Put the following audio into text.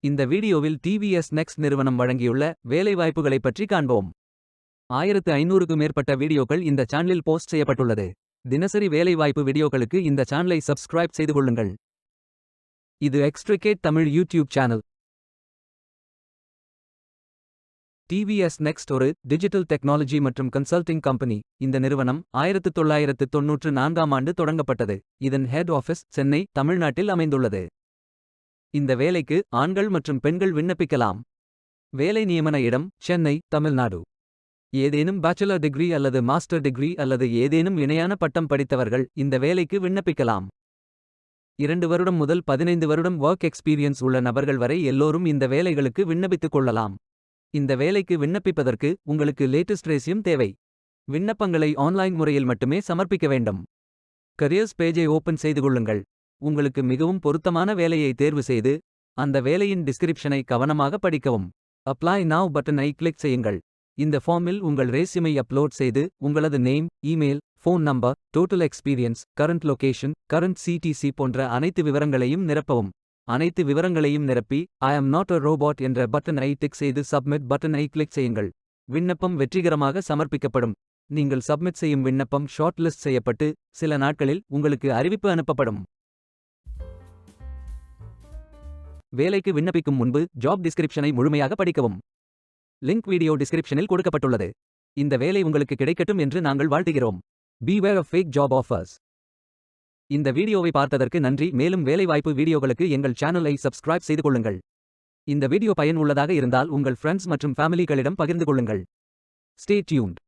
இந்த வீடியோவில் TVS next நிறுவனம் வழங்கியுள்ள வேலைவாய்ப்புகளைப் பற்றி காண்போம். 1500க்கும் மேற்பட்ட வீடியோக்கள் இந்த சேனலில் போஸ்ட் செய்யப்பட்டுள்ளது. தினசரி வேலைவாய்ப்பு வீடியோக்களுக்கு இந்த சேனலை சப்ஸ்கிரைப் செய்து கொள்ளுங்கள். இது extricate Tamil YouTube channel. TVS next ஒரு டிஜிட்டல் டெக்னாலஜி மற்றும் கன்சல்டிங் கம்பெனி. இந்த நிறுவனம் 1994ஆம் ஆண்டு தொடங்கப்பட்டது. இதன் ஹெட் ஆஃபீஸ் சென்னை, தமிழ்நாட்டில் அமைந்துள்ளது. இந்த வேலைக்கு ஆண்கள் மற்றும் பெண்கள் விண்ணப்பிக்கலாம். வேலை நியமன இடம் சென்னை, தமிழ்நாடு. ஏதேனும் பேச்சுலர் டிகிரி அல்லது மாஸ்டர் டிகிரி அல்லது ஏதேனும் இணையான பட்டம் படித்தவர்கள் இந்த வேலைக்கு விண்ணப்பிக்கலாம். 2 வருடம் முதல் 15 வருடம் ஒர்க் எக்ஸ்பீரியன்ஸ் உள்ள நபர்கள் வரை எல்லோரும் இந்த வேலைகளுக்கு விண்ணப்பித்துக் கொள்ளலாம். இந்த வேலைக்கு விண்ணப்பிப்பதற்கு உங்களுக்கு லேட்டஸ்ட் ரெஸ்யூம் தேவை. விண்ணப்பங்களை ஆன்லைன் முறையில் மட்டுமே சமர்ப்பிக்க வேண்டும். கரியர்ஸ் பேஜை ஓபன் செய்து கொள்ளுங்கள். உங்களுக்கு மிகவும் பொருத்தமான வேலையை தேர்வு செய்து அந்த வேலையின் டிஸ்கிரிப்ஷனை கவனமாக படிக்கவும். அப்ளை நவ் பட்டனை கிளிக் செய்யுங்கள். இந்த ஃபார்மில் உங்கள் ரெஸ்யூமை அப்லோட் செய்து உங்களது name, email, phone number, total experience, current location, current CTC போன்ற அனைத்து விவரங்களையும் நிரப்பவும். அனைத்து விவரங்களையும் நிரப்பி ஐ அம் நாட் அ ரோபோட் என்ற பட்டனை டிக் செய்து சப்மிட் பட்டனை கிளிக் செய்யுங்கள். விண்ணப்பம் வெற்றிகரமாக சமர்ப்பிக்கப்படும். நீங்கள் சப்மிட் செய்யும் விண்ணப்பம் ஷார்ட் லிஸ்ட் செய்யப்பட்டு சில நாட்களில் உங்களுக்கு அறிவிப்பு அனுப்பப்படும். வேலைக்கு விண்ணப்பிக்கும் முன்பு ஜாப் டிஸ்கிரிப்ஷனை முழுமையாக படிக்கவும். லிங்க் வீடியோ டிஸ்கிரிப்ஷனில் கொடுக்கப்பட்டுள்ளது. இந்த வேலை உங்களுக்கு கிடைக்கட்டும் என்று நாங்கள் வாழ்த்துகிறோம். Beware of fake job offers. இந்த வீடியோவை பார்த்ததற்கு நன்றி. மேலும் வேலைவாய்ப்பு வீடியோகளுக்கு எங்கள் சேனலை சப்ஸ்கிரைப் செய்து கொள்ளுங்கள். இந்த வீடியோ பயனுள்ளதாக இருந்தால் உங்கள் ஃப்ரெண்ட்ஸ் மற்றும் ஃபேமிலிகளிடம் பகிர்ந்து கொள்ளுங்கள். Stay tuned.